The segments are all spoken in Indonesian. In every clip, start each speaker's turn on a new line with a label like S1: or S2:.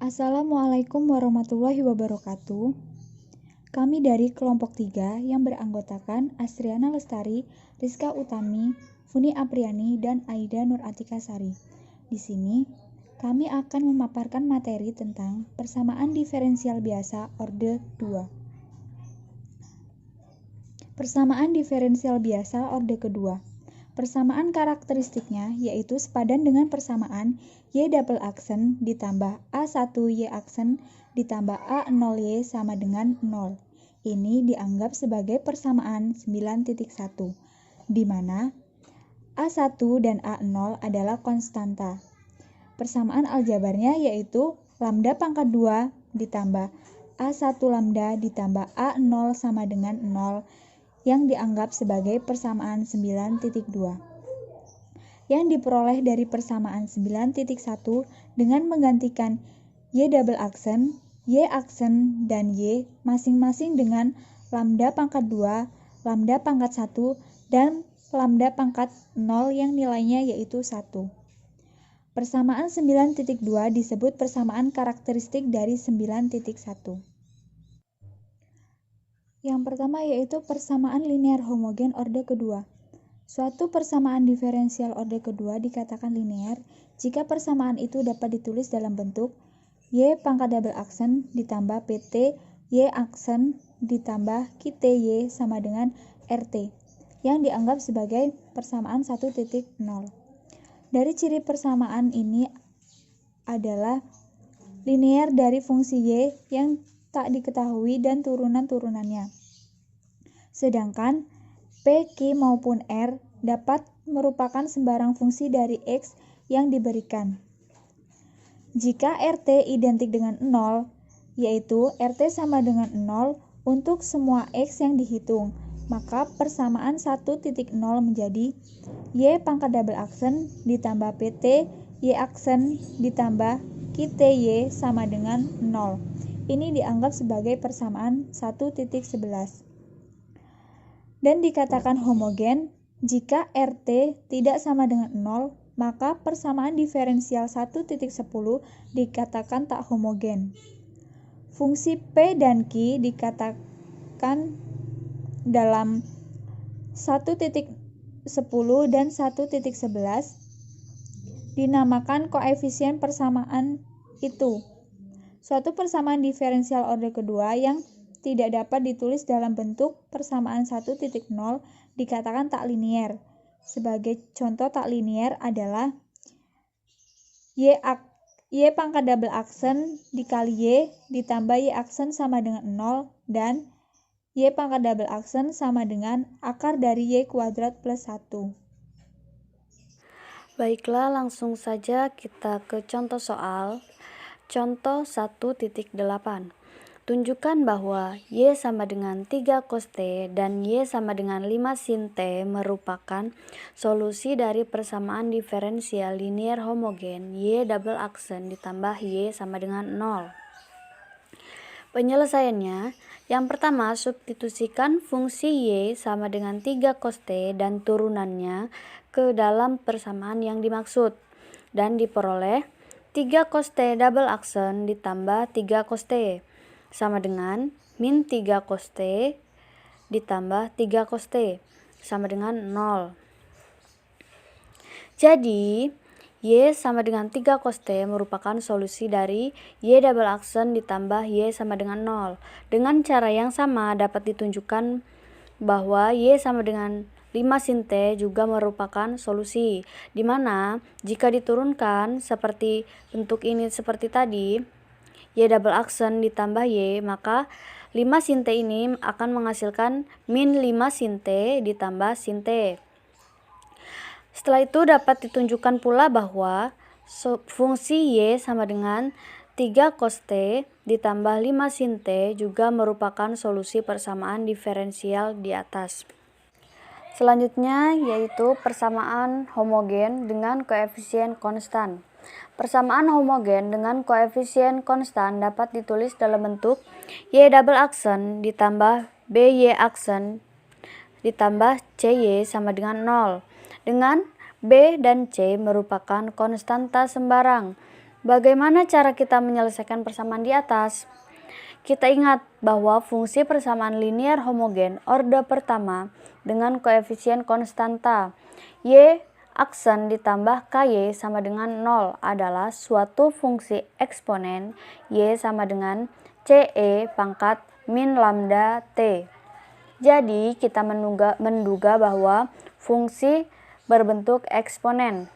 S1: Assalamualaikum warahmatullahi wabarakatuh. Kami dari kelompok 3 yang beranggotakan Astriana Lestari, Rizka Utami, Funi Apriani, dan Aida Nur Atika Sari. Di sini, kami akan memaparkan materi tentang persamaan diferensial biasa orde 2. Persamaan diferensial biasa orde kedua. Persamaan karakteristiknya yaitu sepadan dengan persamaan Y double aksen ditambah A1 Y aksen ditambah A0Y sama dengan 0. Ini dianggap sebagai persamaan 9.1, di mana A1 dan A0 adalah konstanta. Persamaan aljabarnya yaitu lambda pangkat 2 ditambah A1 lambda ditambah A0 sama dengan 0 yang dianggap sebagai persamaan 9.2. Yang diperoleh dari persamaan 9.1 dengan menggantikan Y double aksen, Y aksen, dan Y masing-masing dengan lambda pangkat 2, lambda pangkat 1, dan lambda pangkat 0 yang nilainya yaitu 1. Persamaan 9.2 disebut persamaan karakteristik dari 9.1. Yang pertama yaitu persamaan linear homogen orde kedua. Suatu persamaan diferensial orde kedua dikatakan linear jika persamaan itu dapat ditulis dalam bentuk Y pangkat double aksen ditambah PT Y aksen ditambah KT Y sama dengan RT yang dianggap sebagai persamaan 1.0. Dari ciri persamaan ini adalah linear dari fungsi Y yang tak diketahui dan turunan-turunannya. Sedangkan P, Q maupun R dapat merupakan sembarang fungsi dari X yang diberikan. Jika RT identik dengan 0, yaitu RT sama dengan 0 untuk semua X yang dihitung, maka persamaan 1.0 menjadi Y pangkat double aksen ditambah PT Y aksen ditambah KT Y sama dengan 0. Ini dianggap sebagai persamaan 1.11. Dan dikatakan homogen jika RT tidak sama dengan 0, maka persamaan diferensial 1.10 dikatakan tak homogen. Fungsi P dan Q dikatakan dalam 1.10 dan 1.11 dinamakan koefisien persamaan itu. Suatu persamaan diferensial orde kedua yang tidak dapat ditulis dalam bentuk persamaan 1.0 dikatakan tak linier. Sebagai contoh tak linier adalah Y pangkat double aksen dikali Y ditambah Y aksen sama dengan 0 dan Y pangkat double aksen sama dengan akar dari Y kuadrat plus 1.
S2: Baiklah, langsung saja kita ke contoh soal. Contoh 1.8. Tunjukkan bahwa Y sama dengan 3 cos T dan Y sama dengan 5 sin T merupakan solusi dari persamaan diferensial linear homogen Y double aksen ditambah Y sama dengan 0. Penyelesaiannya, yang pertama substitusikan fungsi Y sama dengan 3 cos T dan turunannya ke dalam persamaan yang dimaksud dan diperoleh 3 cos T double aksen ditambah 3 cos T sama dengan min 3 cos T ditambah 3 cos T sama dengan 0. Jadi, Y sama dengan 3 cos T merupakan solusi dari Y double aksen ditambah Y sama dengan 0. Dengan cara yang sama dapat ditunjukkan bahwa Y sama dengan 5 sin T juga merupakan solusi, di mana jika diturunkan seperti bentuk ini seperti tadi, Y double aksen ditambah Y, maka 5 sin T ini akan menghasilkan min 5 sin T ditambah sin T. Setelah itu dapat ditunjukkan pula bahwa fungsi Y sama dengan 3 cos T ditambah 5 sin T juga merupakan solusi persamaan diferensial di atas. Selanjutnya yaitu persamaan homogen dengan koefisien konstan. Persamaan homogen dengan koefisien konstan dapat ditulis dalam bentuk Y double aksen ditambah BY aksen ditambah CY sama dengan 0. Dengan B dan C merupakan konstanta sembarang, Bagaimana cara kita menyelesaikan persamaan di atas? Kita ingat bahwa fungsi persamaan linear homogen orde pertama dengan koefisien konstanta Y aksen ditambah KY sama dengan 0 adalah suatu fungsi eksponen Y sama dengan CE pangkat min lambda T. Jadi kita menduga bahwa fungsi berbentuk eksponen,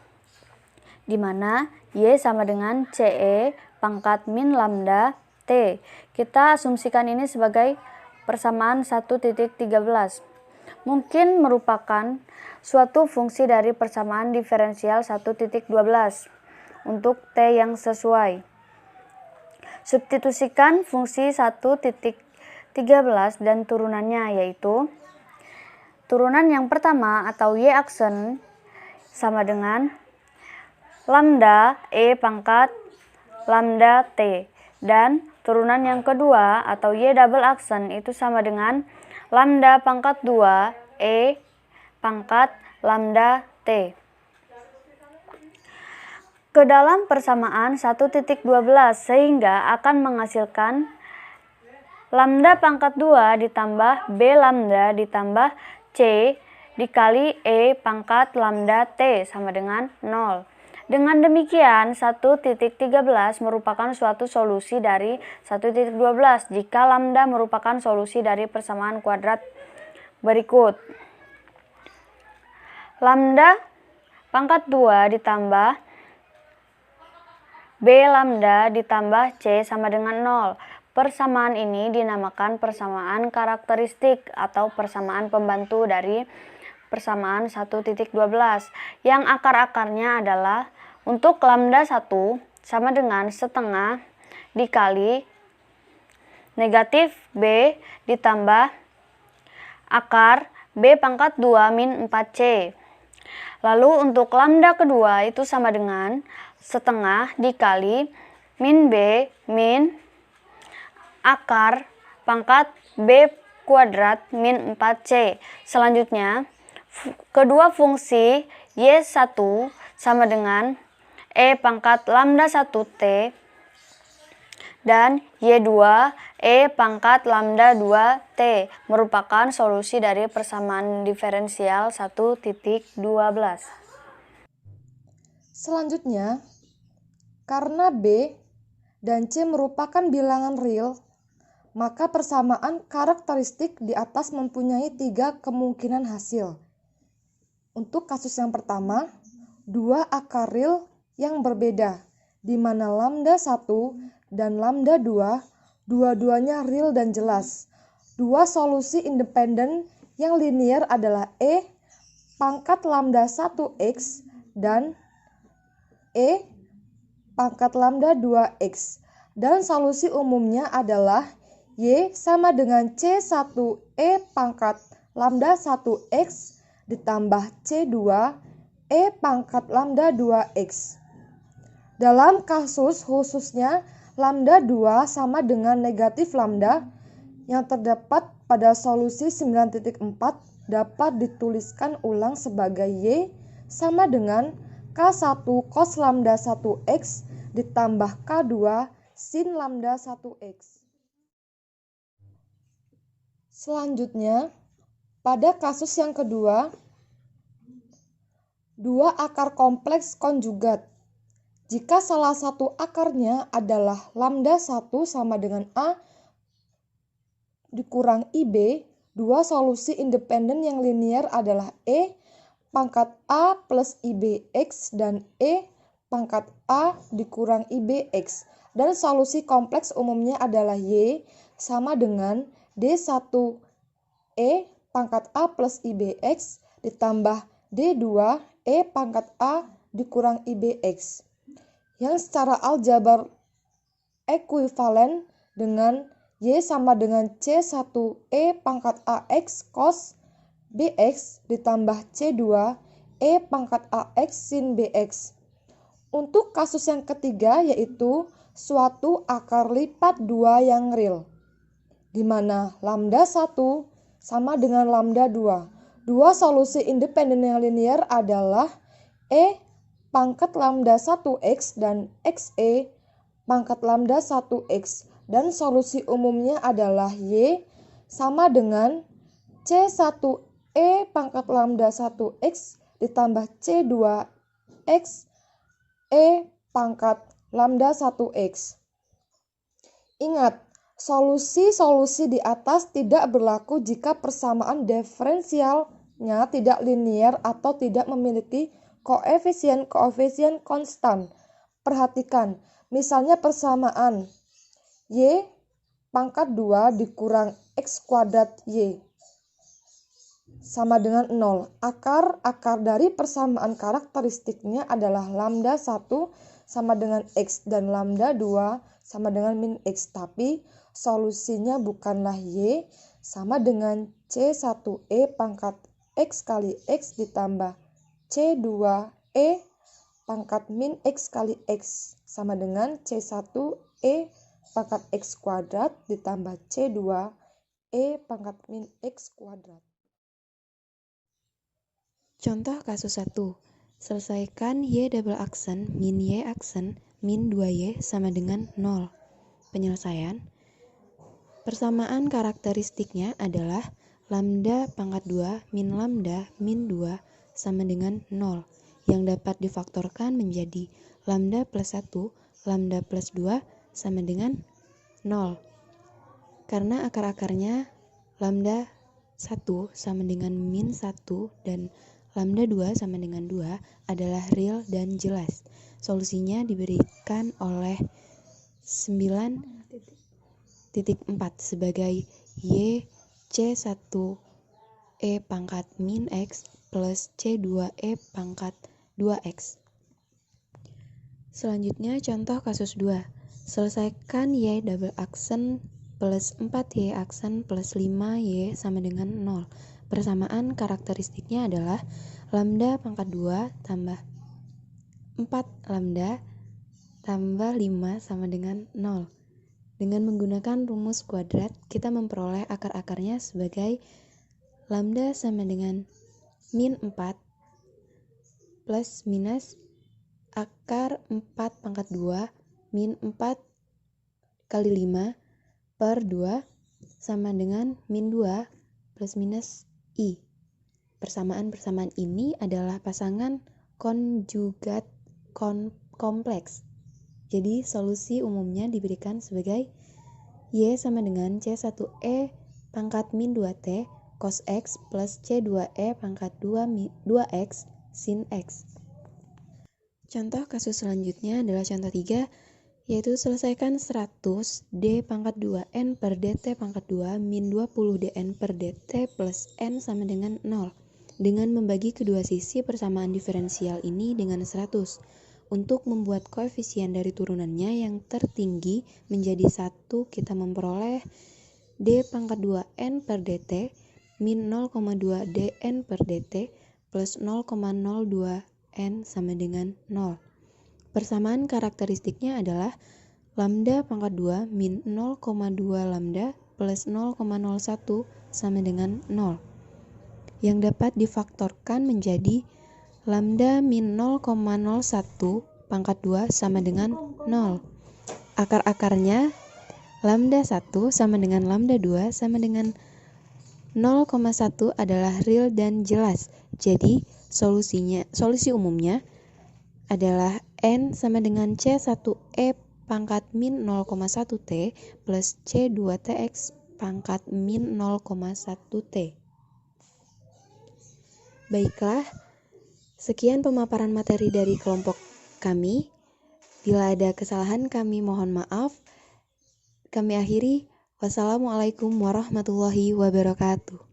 S2: di mana Y sama dengan CE pangkat min lambda T. Kita asumsikan ini sebagai persamaan 1.13. Mungkin merupakan suatu fungsi dari persamaan diferensial 1.12 untuk T yang sesuai. Substitusikan fungsi 1.13 dan turunannya, yaitu turunan yang pertama atau Y aksen sama dengan lambda E pangkat lambda T, dan turunan yang kedua atau Y double aksen itu sama dengan lambda pangkat 2 E pangkat lambda T. Ke dalam persamaan 1.12 sehingga akan menghasilkan lambda pangkat 2 ditambah B lambda ditambah C dikali E pangkat lambda T sama dengan 0. Dengan demikian, 1.13 merupakan suatu solusi dari 1.12 jika lambda merupakan solusi dari persamaan kuadrat berikut. Lambda pangkat 2 ditambah B lambda ditambah C sama dengan 0. Persamaan ini dinamakan persamaan karakteristik atau persamaan pembantu dari persamaan 1.12 yang akar-akarnya adalah untuk lambda 1 sama dengan setengah dikali negatif B ditambah akar B pangkat 2 min 4C. Lalu untuk lambda kedua itu sama dengan setengah dikali min B min akar pangkat B kuadrat min 4C. Selanjutnya, kedua fungsi Y1 sama dengan E pangkat lambda 1T dan Y2 E pangkat lambda 2T merupakan solusi dari persamaan diferensial 1.12.
S3: Selanjutnya, karena B dan C merupakan bilangan real, maka persamaan karakteristik di atas mempunyai 3 kemungkinan hasil. Untuk kasus yang pertama, 2 akar real yang berbeda, di mana lambda 1 dan lambda 2 dua-duanya real dan jelas. 2 solusi independen yang linear adalah E pangkat lambda 1x dan E pangkat lambda 2x. Dan solusi umumnya adalah Y sama dengan C1E pangkat lambda 1x ditambah C2 E pangkat lambda 2x. Dalam kasus khususnya lambda 2 sama dengan negatif lambda yang terdapat pada solusi 9.4 dapat dituliskan ulang sebagai Y sama dengan K1 cos lambda 1x ditambah K2 sin lambda 1x. Selanjutnya, pada kasus yang kedua, 2 akar kompleks konjugat. Jika salah satu akarnya adalah lambda 1 sama dengan A dikurang IB, 2 solusi independen yang linear adalah E pangkat A plus IBX dan E pangkat A dikurang IBX. Dan solusi kompleks umumnya adalah Y sama dengan D1E pangkat A plus IBX ditambah D2 E pangkat A dikurang IBX. Yang secara aljabar ekuivalen dengan Y sama dengan C1E pangkat AX cos BX ditambah C2 E pangkat AX sin BX. Untuk kasus yang ketiga yaitu suatu akar lipat 2 yang real, di mana lambda 1 sama dengan lambda 2. 2 solusi independen yang linear adalah E pangkat lambda 1x dan xe pangkat lambda 1x, dan solusi umumnya adalah y sama dengan C1e pangkat lambda 1x ditambah C2x e pangkat lambda 1x. Ingat, solusi-solusi di atas tidak berlaku jika persamaan diferensialnya tidak linier atau tidak memiliki koefisien-koefisien konstan. Perhatikan, misalnya persamaan y pangkat 2 dikurang x kuadrat y sama dengan 0. Akar dari persamaan karakteristiknya adalah lambda 1 sama dengan x dan lambda 2 sama dengan min x. Tapi solusinya bukanlah y sama dengan C1e pangkat x kali x ditambah C2e pangkat min x kali x sama dengan C1e pangkat x kuadrat ditambah C2e pangkat min x kuadrat.
S4: Contoh kasus 1. Selesaikan y double aksen min y aksen min 2y sama dengan 0. Penyelesaian. Persamaan karakteristiknya adalah lambda pangkat 2 min lambda min 2 sama dengan 0, yang dapat difaktorkan menjadi lambda plus 1, lambda plus 2 sama dengan 0. Karena akar-akarnya lambda 1 sama dengan min 1 dan lambda 2 sama dengan 2 adalah real dan jelas. Solusinya diberikan oleh 9.4 sebagai y C1e pangkat min x plus C2e pangkat 2x. Selanjutnya contoh kasus 2. Selesaikan y double aksen plus 4y aksen plus 5y sama dengan 0. Persamaan karakteristiknya adalah lambda pangkat 2 tambah 4 lambda tambah 5 sama dengan 0. Dengan menggunakan rumus kuadrat, kita memperoleh akar-akarnya sebagai lambda sama dengan min 4 plus minus akar 4 pangkat 2 min 4 kali 5 per 2 sama dengan min 2 plus minus I. Persamaan-persamaan ini adalah pasangan konjugat kompleks. Jadi solusi umumnya diberikan sebagai y sama dengan C1e pangkat min 2t cos x plus C2e pangkat 2x sin x. Contoh kasus selanjutnya adalah contoh 3, yaitu selesaikan 100 d pangkat 2n per dt pangkat 2 min 20 dn per dt plus n sama dengan 0 dengan membagi kedua sisi persamaan diferensial ini dengan 100. Untuk membuat koefisien dari turunannya yang tertinggi menjadi 1, kita memperoleh d pangkat 2n per dt min 0,2 dn per dt plus 0,02 n sama dengan 0. Persamaan karakteristiknya adalah lambda pangkat 2 min 0,2 lambda plus 0,01 sama dengan 0, yang dapat difaktorkan menjadi lambda min 0,01 pangkat 2 sama dengan 0. Akar-akarnya lambda 1 sama dengan lambda 2 sama dengan 0,1 adalah real dan jelas. Jadi solusi umumnya adalah n sama dengan C1e pangkat min 0,1t plus C2tx pangkat min 0,1t. Baiklah, sekian pemaparan materi dari kelompok kami. Bila ada kesalahan kami mohon maaf. Kami akhiri. Wassalamualaikum warahmatullahi wabarakatuh.